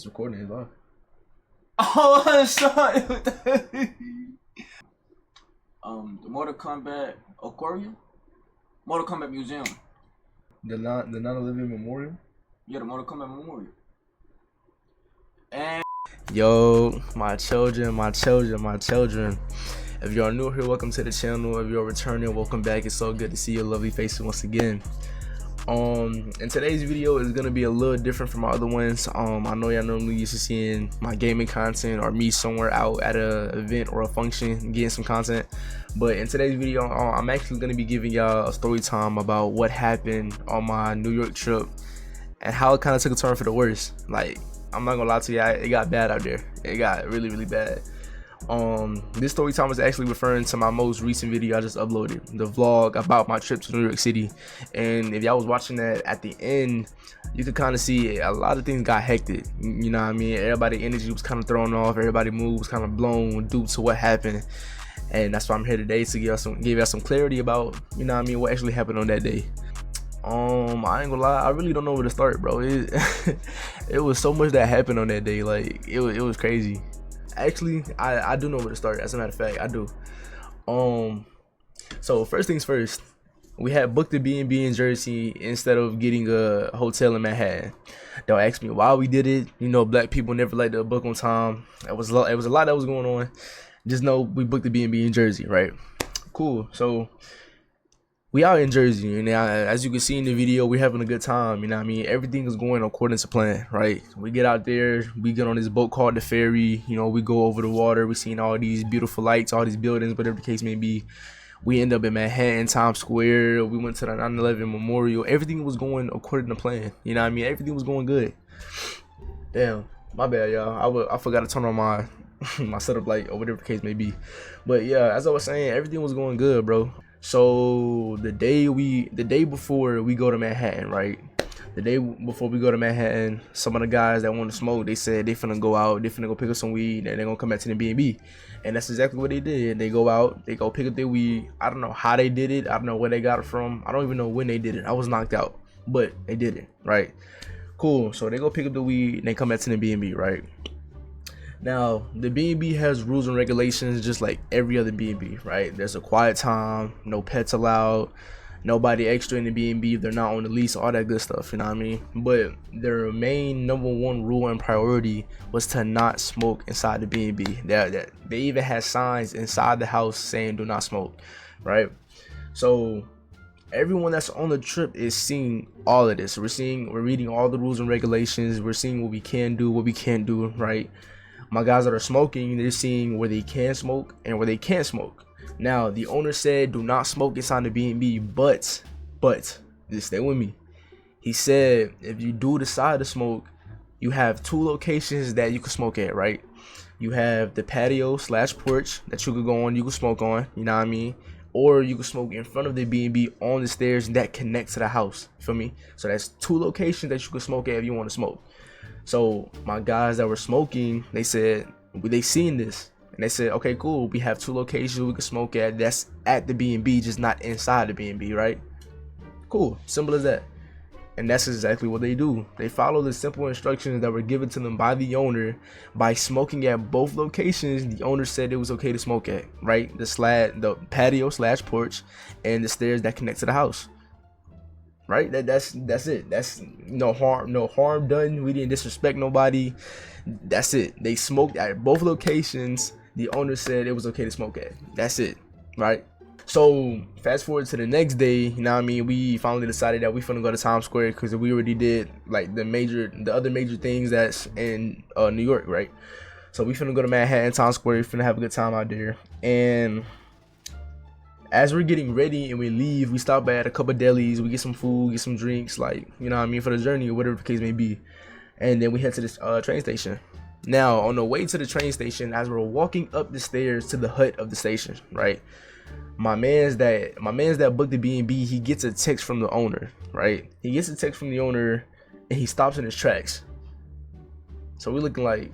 It's recording, it's live. Oh, sorry. The Mortal Kombat Aquarium? Mortal Kombat Museum. The 9/11 memorial. Yeah, the Mortal Kombat Memorial. And Yo, my children. If you are new here, welcome to the channel. If you're returning, welcome back. It's so good to see your lovely faces once again. And today's video is gonna be a little different from my other ones. I know y'all normally used to seeing my gaming content or me somewhere out at a event or a function getting some content, but in today's video I'm actually gonna be giving y'all a story time about what happened on my New York trip and how it kind of took a turn for the worse. Like, I'm not gonna lie to you, it got bad out there. It got really bad. This story time is actually referring to my most recent video I just uploaded, the vlog about my trip to New York City. And if y'all was watching that, at the end you could kind of see a lot of things got hectic, you know what I mean? Everybody's energy was kind of thrown off, everybody's mood was kind of blown due to what happened. And that's why I'm here today, to give y'all some clarity about, you know what I mean, what actually happened on that day. I ain't gonna lie, I really don't know where to start, bro. It was so much that happened on that day. Like, it was crazy. Actually, I do know where to start. As a matter of fact, I do. So first things first, we had booked a B&B in Jersey instead of getting a hotel in Manhattan. Don't ask me why we did it. You know, black people never like to book on time. It was a lot that was going on. Just know we booked the B&B in Jersey, right? Cool. So we out in Jersey, and as you can see in the video, we're having a good time. You know what I mean? Everything is going according to plan, right? We get out there, we get on this boat called the ferry. You know, we go over the water, we seen all these beautiful lights, all these buildings, whatever the case may be. We end up in Manhattan, Times Square. We went to the 9/11 memorial. Everything was going according to plan. You know what I mean? Everything was going good. Damn, my bad, y'all. I forgot to turn on my my setup light or whatever the case may be. But yeah, as I was saying, everything was going good, bro. So the day before we go to Manhattan, right? The day before we go to Manhattan, some of the guys that want to smoke, they said they finna go out, they finna go pick up some weed, and they're gonna come back to the B&B. And that's exactly what they did. They go out, they go pick up their weed. I don't know how they did it. I don't know where they got it from. I don't even know when they did it. I was knocked out, but they did it, right? Cool. So they go pick up the weed and they come back to the B&B, right? Now, the B&B has rules and regulations just like every other B&B, right? There's a quiet time, no pets allowed, nobody extra in the B&B if they're not on the lease, all that good stuff, you know what I mean? But their main #1 rule and priority was to not smoke inside the B&B. They even had signs inside the house saying do not smoke, right? So everyone that's on the trip is seeing all of this. We're reading all the rules and regulations. We're seeing what we can do, what we can't do, right? My guys that are smoking, they're seeing where they can smoke and where they can't smoke. Now, the owner said do not smoke inside the B&B, but just stay with me. He said if you do decide to smoke, you have 2 locations that you can smoke at, right? You have the patio / porch that you could go on, you can smoke on, you know what I mean? Or you can smoke in front of the B&B on the stairs that connect to the house, you feel me? So that's 2 locations that you can smoke at if you want to smoke. So my guys that were smoking, they said they seen this and they said, okay, cool, we have 2 locations we can smoke at, that's at the B&B, just not inside the B&B, right? Cool, simple as that. And that's exactly what they do. They follow the simple instructions that were given to them by the owner. By smoking at both locations, the owner said it was okay to smoke at, right? The patio / porch and the stairs that connect to the house. Right, that's it. That's no harm done. We didn't disrespect nobody. That's it. They smoked at both locations. The owner said it was okay to smoke at. That's it, right? So fast forward to the next day, you know what I mean, we finally decided that we finna go to Times Square because we already did like the other major things that's in New York, right? So we finna go to Manhattan, Times Square. We finna have a good time out there. And as we're getting ready and we leave, we stop at a couple delis, we get some food, get some drinks, like, you know what I mean, for the journey or whatever the case may be. And then we head to this train station. Now, on the way to the train station, as we're walking up the stairs to the hut of the station, right, my man's that booked the B&B, he gets a text from the owner, right? He gets a text from the owner and he stops in his tracks. So we're looking like,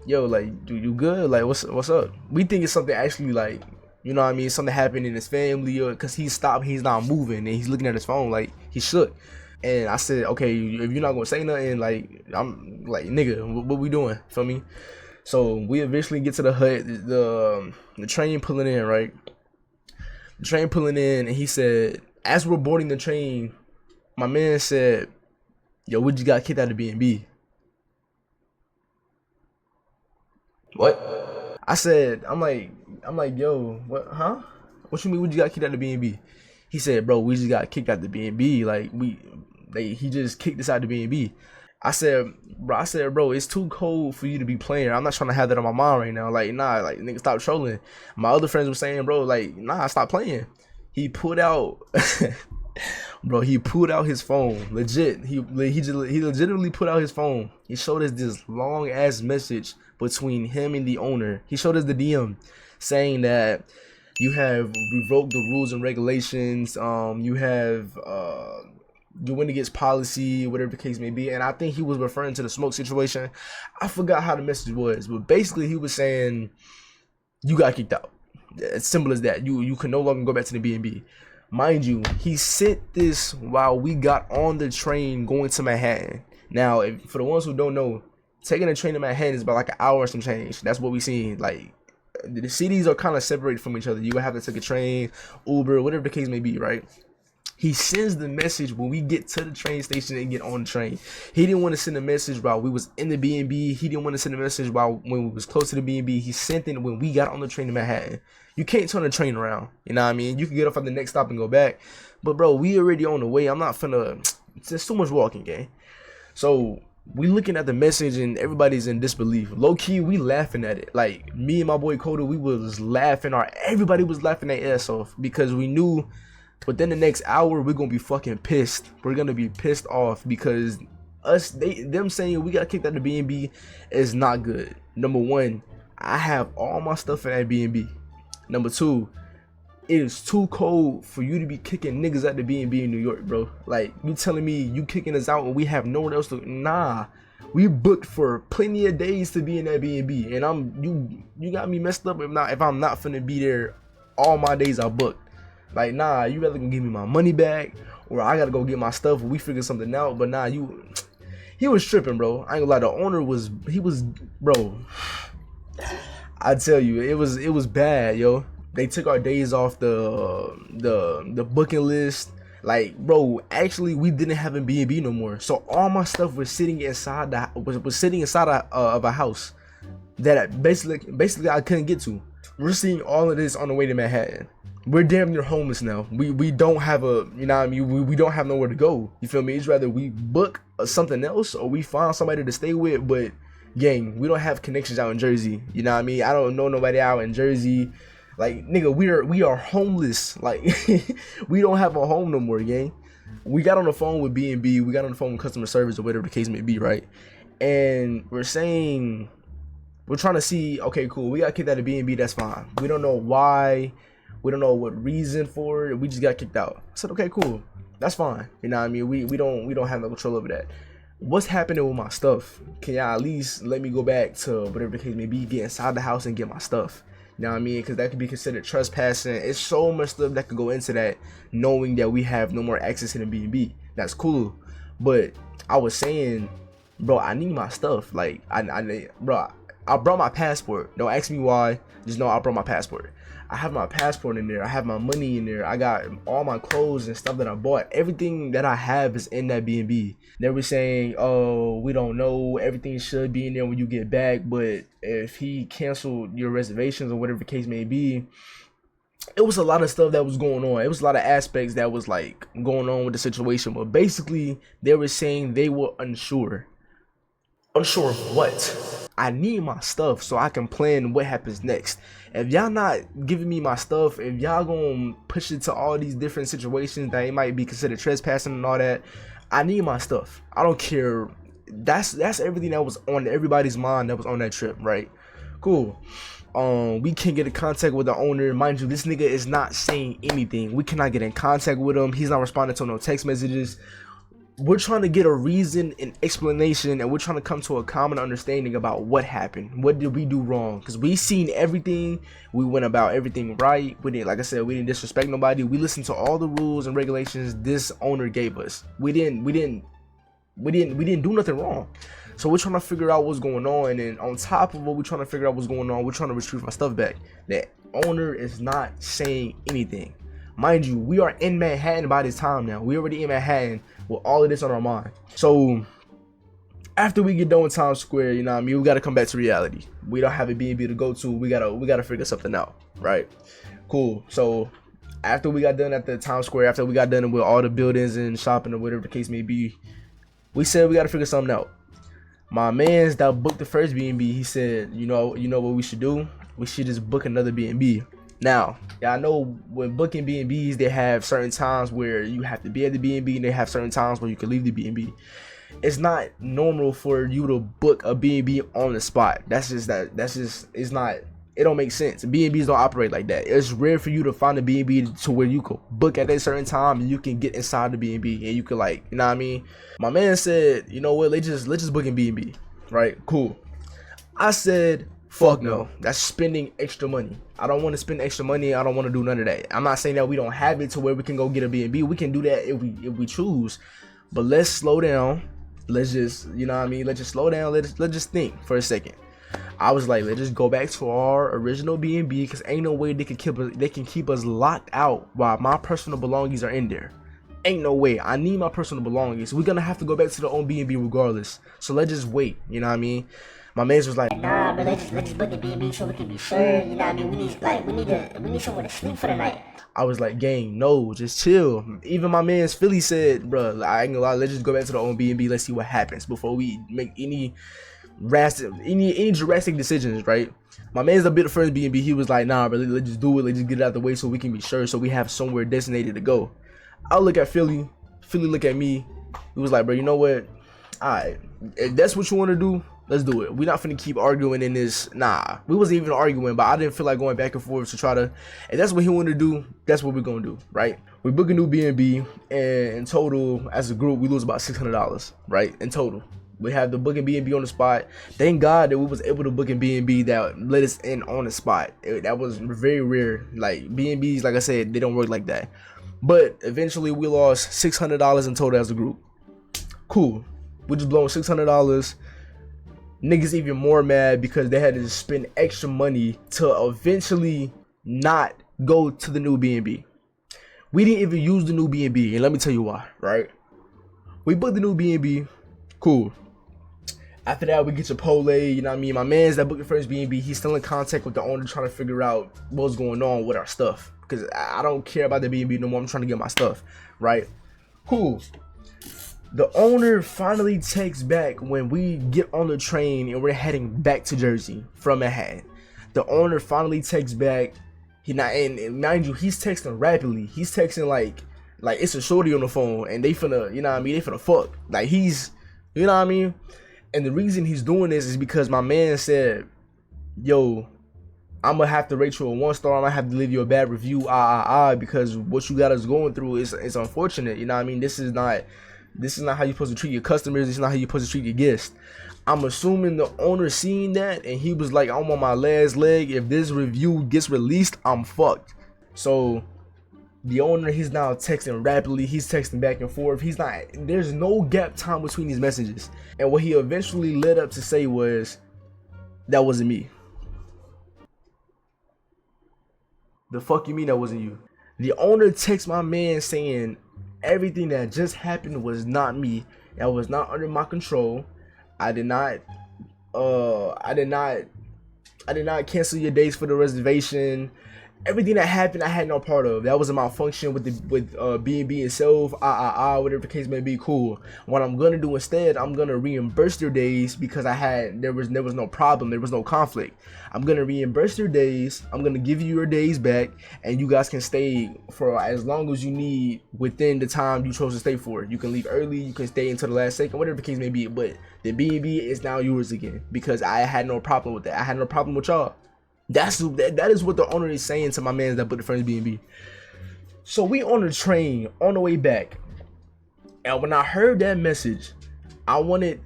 yo, like, dude, you good? Like, what's up? We think it's something actually, like, you know what I mean, something happened in his family, or because he stopped, he's not moving, and he's looking at his phone like he shook. And I said, okay, if you're not gonna say nothing, like I'm like, nigga, what we doing? Feel me? So we eventually get to the hut. The train pulling in, right? The train pulling in, and he said, as we're boarding the train, my man said, "Yo, we just got kicked out of B&B." What? I said, I'm like, yo, what? Huh? What you mean? We just got kicked out of B&B? He said, bro, we just got kicked out of B&B. Like he just kicked us out of B&B. I said, bro, it's too cold for you to be playing. I'm not trying to have that on my mind right now. Like, nah, like nigga, stop trolling. My other friends were saying, bro, like, nah, stop playing. He put out, bro, he pulled out his phone. Legit, he legitimately put out his phone. He showed us this long ass message between him and the owner. He showed us the DM saying that you have revoked the rules and regulations. You have you went against policy, whatever the case may be. And I think he was referring to the smoke situation. I forgot how the message was, but basically he was saying you got kicked out. As simple as that. You can no longer go back to the B&B. Mind you, he sent this while we got on the train going to Manhattan. Now, for the ones who don't know, taking a train to Manhattan is about like an hour or some change. That's what we seen. Like, the cities are kind of separated from each other. You would have to take a train, Uber, whatever the case may be, right? He sends the message when we get to the train station and get on the train. He didn't want to send a message while we was in the B&B. He didn't want to send a message when we was close to the B&B. He sent it when we got on the train to Manhattan. You can't turn the train around. You know what I mean? You can get off at the next stop and go back. But bro, we already on the way. I'm not finna. There's too much walking, gang. So we looking at the message and everybody's in disbelief. Low key, we laughing at it. Like me and my boy Coda, we was laughing. Everybody was laughing their ass off because we knew. Within the next hour, we're gonna be fucking pissed. We're gonna be pissed off because them saying we got kicked out of B&B is not good. Number one, I have all my stuff in that B&B. Number two, it is too cold for you to be kicking niggas out the B&B in New York, bro. Like, you telling me you kicking us out and we have nowhere else to? Nah, we booked for plenty of days to be in that B&B, and you got me messed up if I'm not finna be there. All my days are booked. Like, nah, you rather gonna give me my money back, or I gotta go get my stuff and we figure something out. But nah, he was tripping, bro. I ain't gonna lie, the owner was bro. I tell you, it was bad, yo. They took our days off the booking list. Like, bro, actually we didn't have a B&B no more. So all my stuff was sitting inside of a house that basically I couldn't get to. We're seeing all of this on the way to Manhattan. We're damn near homeless now. We don't have a, you know what I mean? We don't have nowhere to go. You feel me? It's rather we book something else or we find somebody to stay with. But gang, we don't have connections out in Jersey. You know what I mean? I don't know nobody out in Jersey. Like, nigga, we are homeless. Like, we don't have a home no more, gang. We got on the phone with B&B. We got on the phone with customer service or whatever the case may be, right? And we're trying to see, okay, cool. We got kicked out of B&B. That's fine. We don't know why. We don't know what reason for it. We just got kicked out. I said, okay, cool. That's fine. You know what I mean? We don't have no control over that. What's happening with my stuff? Can y'all at least let me go back to whatever the case may be, get inside the house and get my stuff? You know what I mean? Because that could be considered trespassing. It's so much stuff that could go into that, knowing that we have no more access to the B&B. That's cool. But I was saying, bro, I need my stuff. Like, I brought my passport. Don't ask me why. Just know I brought my passport. I have my passport in there. I have my money in there. I got all my clothes and stuff that I bought. Everything that I have is in that B&B. They were saying, oh, we don't know. Everything should be in there when you get back. But if he canceled your reservations or whatever the case may be, it was a lot of stuff that was going on. It was a lot of aspects that was like going on with the situation. But basically, they were saying they were unsure. Unsure of what? I need my stuff so I can plan what happens next. If y'all not giving me my stuff, if y'all gonna push it to all these different situations that it might be considered trespassing and all that, I need my stuff. I don't care. That's everything that was on everybody's mind that was on that trip, right? Cool. We can't get in contact with the owner. Mind you, this nigga is not saying anything. We cannot get in contact with him. He's not responding to no text messages. we're trying to get a reason and explanation, and we're trying to come to a common understanding about what happened. What did we do wrong? Because we seen everything, we went about everything right. We didn't, like I said, we didn't disrespect nobody. We listened to all the rules and regulations this owner gave us. We didn't do nothing wrong. So we're trying to figure out what's going on, and on top of what we're trying to figure out what's going on, we're trying to retrieve my stuff back. The owner is not saying anything. Mind you, we are in Manhattan by this time now. We already in Manhattan with all of this on our mind. So after we get done with Times Square, you know what I mean, we gotta come back to reality. We don't have a B&B to go to. We gotta figure something out, right? Cool. So after we got done at the Times Square, after we got done with all the buildings and shopping or whatever the case may be, we said we gotta figure something out. My man's that booked the first B&B, he said, you know what we should do? We should just book another B&B. Now, y'all know when booking B&Bs, they have certain times where you have to be at the B&B, and they have certain times where you can leave the B&B. It's not normal for you to book a B&B on the spot. It's not, it don't make sense. B&Bs don't operate like that. It's rare for you to find a B&B to where you could book at a certain time and you can get inside the B&B and you can, like, you know what I mean? My man said, you know what, let's just book in B&B, right? Cool. I said, fuck no. That's spending extra money. I don't want to spend extra money. I don't want to do none of that. I'm not saying that we don't have it to where we can go get a B&B. We can do that if we choose. But let's slow down. Let's just, you know what I mean? Let's just slow down. Let's just think for a second. I was like, let's just go back to our original B&B, because ain't no way they can keep us locked out while my personal belongings are in there. Ain't no way. I need my personal belongings. We're gonna have to go back to the own B&B regardless. So let's just wait. You know what I mean? My man was like, nah, but let's just book the B&B so we can be sure. You know what I mean? We need somewhere to sleep for the night. I was like, gang, no, just chill. Even my man's Philly said, bro, I ain't gonna lie, let's just go back to the own B&B. Let's see what happens before we make any drastic decisions, right? My man's a bit of first B&B. He was like, nah, bro, let's just do it. Let's just get it out of the way so we can be sure, so we have somewhere designated to go. I look at Philly look at me. He was like, bro, you know what? Alright, if that's what you want to do, let's do it. We're not finna keep arguing in this. Nah, we wasn't even arguing, but I didn't feel like going back and forth to try to. If that's what he wanted to do, that's what we're gonna do, right? We book a new B&B, and in total, as a group, we lose about $600, right? In total, we have the booking B&B on the spot. Thank God that we was able to book a B&B that let us in on the spot. That was very rare. Like B&Bs, like I said, they don't work like that. But eventually, we lost $600 in total as a group. Cool. We just blowing $600. Niggas even more mad because they had to spend extra money to eventually not go to the new B&B. We didn't even use the new B&B, and let me tell you why, right? We booked the new B&B, cool. After that, we get Chipotle, you know what I mean? My man's that booked the first B&B, he's still in contact with the owner trying to figure out what's going on with our stuff. Because I don't care about the B&B no more, I'm trying to get my stuff, right? Cool. The owner finally texts back when we get on the train and we're heading back to Jersey from Manhattan. The owner finally texts back. And mind you, he's texting rapidly. He's texting like it's a shorty on the phone, and they finna, you know what I mean? They finna fuck. Like he's, you know what I mean? And the reason he's doing this is because my man said, yo, I'm gonna have to rate you a 1 star. I'm gonna have to leave you a bad review, because what you got us going through is unfortunate. You know what I mean? This is not how you're supposed to treat your customers. This is not how you're supposed to treat your guests. I'm assuming the owner seen that, and he was like, I'm on my last leg. If this review gets released, I'm fucked. So the owner, he's now texting rapidly. He's texting back and forth. There's no gap time between these messages. And what he eventually led up to say was, that wasn't me. The fuck you mean that wasn't you? The owner texts my man saying, everything that just happened was not me. That was not under my control. I did not cancel your dates for the reservation. Everything that happened, I had no part of. That was a malfunction with B&B itself. Whatever the case may be. Cool. What I'm gonna do instead, I'm gonna reimburse your days because there was no problem. There was no conflict. I'm gonna reimburse your days. I'm gonna give you your days back, and you guys can stay for as long as you need within the time you chose to stay for. You can leave early. You can stay until the last second. Whatever the case may be. But the B&B is now yours again because I had no problem with that. I had no problem with y'all. That is what the owner is saying to my man that put the first B&B. So we on the train on the way back. And when I heard that message, I wanted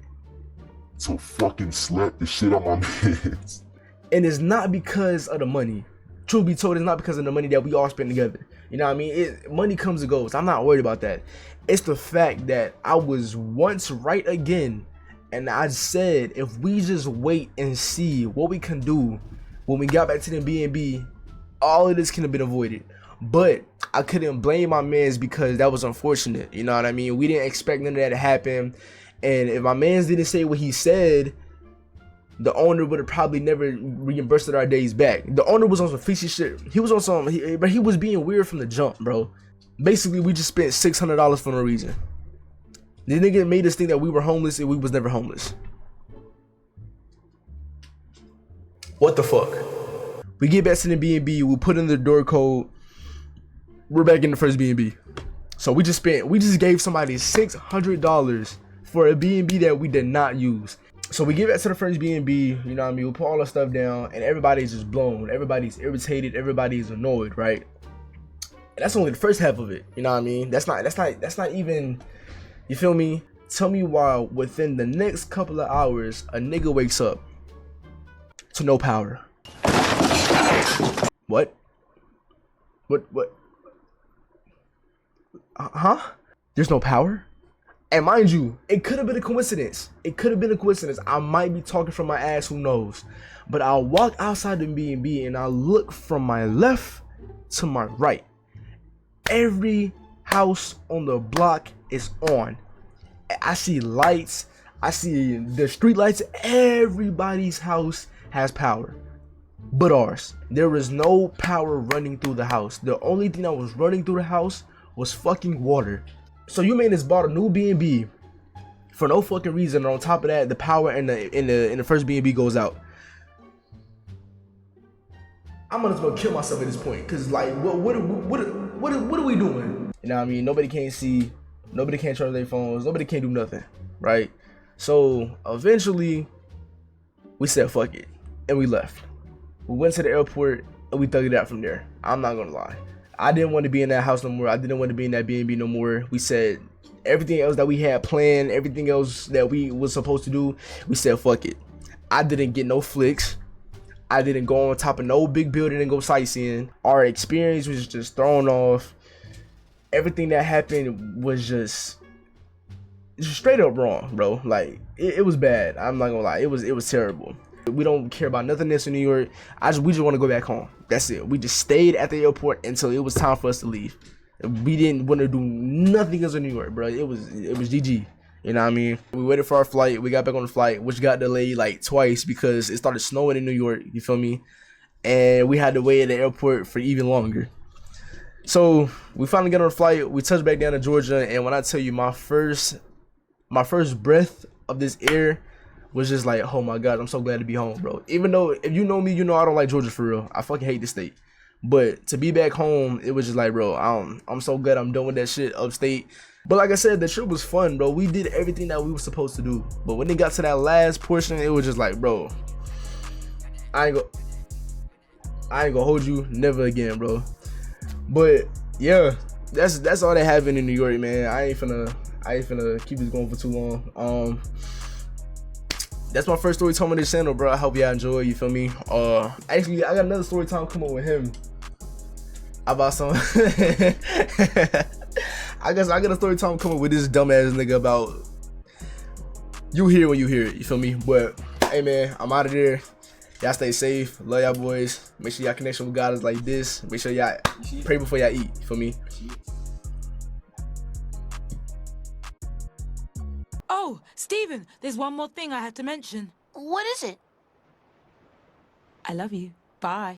to fucking slap the shit out my mans. and it's not because of the money. Truth be told, it's not because of the money that we all spend together. You know what I mean? Money comes and goes. I'm not worried about that. It's the fact that I was once right again, and I said if we just wait and see what we can do when we got back to the B&B, all of this can have been avoided. But I couldn't blame my mans because that was unfortunate. You know what I mean? We didn't expect none of that to happen. And if my mans didn't say what he said, the owner would have probably never reimbursed our days back. The owner was on some fishy shit. He was on some, but he was being weird from the jump, bro. Basically, we just spent $600 for no reason. The nigga made us think that we were homeless and we was never homeless. What the fuck? We get back to the B&B, we put in the door code. We're back in the first B&B. So we just gave somebody $600 for a B&B that we did not use. So we get back to the first B&B, you know what I mean? We put all our stuff down and everybody's just blown. Everybody's irritated, everybody's annoyed, right? And that's only the first half of it, you know what I mean? That's not even, you feel me? Tell me why within the next couple of hours, a nigga wakes up to no power. What? What? Huh? There's no power? And mind you, it could have been a coincidence. I might be talking from my ass, who knows? But I walk outside the B&B and I look from my left to my right. Every house on the block is on. I see lights. I see the street lights. Everybody's house has power. But ours. There was no power running through the house. The only thing that was running through the house was fucking water. So you made us bought a new B&B for no fucking reason. And on top of that, the power in the first B&B goes out. I'm gonna kill myself at this point, cause like what are we doing? You know what I mean? Nobody can see, nobody can charge their phones, nobody can do nothing, right? So eventually, we said fuck it, and we left. We went to the airport and we thugged it out from there. I'm not gonna lie. I didn't want to be in that house no more. I didn't want to be in that B&B no more. We said everything else that we had planned, everything else that we was supposed to do, we said fuck it. I didn't get no flicks. I didn't go on top of no big building and go sightseeing. Our experience was just thrown off. Everything that happened was just straight up wrong, bro. Like it was bad. I'm not gonna lie. It was terrible. We don't care about nothing else in New York. We just want to go back home. That's it. We just stayed at the airport until it was time for us to leave. We didn't want to do nothing else in New York, bro. It was GG. You know what I mean? We waited for our flight. We got back on the flight, which got delayed like twice because it started snowing in New York. You feel me? And we had to wait at the airport for even longer. So we finally got on the flight. We touched back down to Georgia, and when I tell you my first breath of this air was just like, oh my god, I'm so glad to be home, bro. Even though, if you know me, you know I don't like Georgia for real. I fucking hate the state. But to be back home, it was just like, bro, I'm so glad I'm done with that shit upstate. But like I said, the trip was fun, bro. We did everything that we were supposed to do. But when it got to that last portion, it was just like, bro, I ain't gonna hold you, never again, bro. But yeah, that's all that happened in New York, man. I ain't finna keep this going for too long. That's my first story time on this channel, bro. I hope y'all enjoy. You feel me? Actually, I got another story time coming with him about some. I guess I got a story time coming with this dumbass nigga about. You hear when you hear it. You feel me? But hey, man, I'm out of there. Y'all stay safe. Love y'all boys. Make sure y'all connection with God is like this. Make sure y'all pray before y'all eat. You feel me? Oh, Stephen, there's one more thing I have to mention. What is it? I love you. Bye.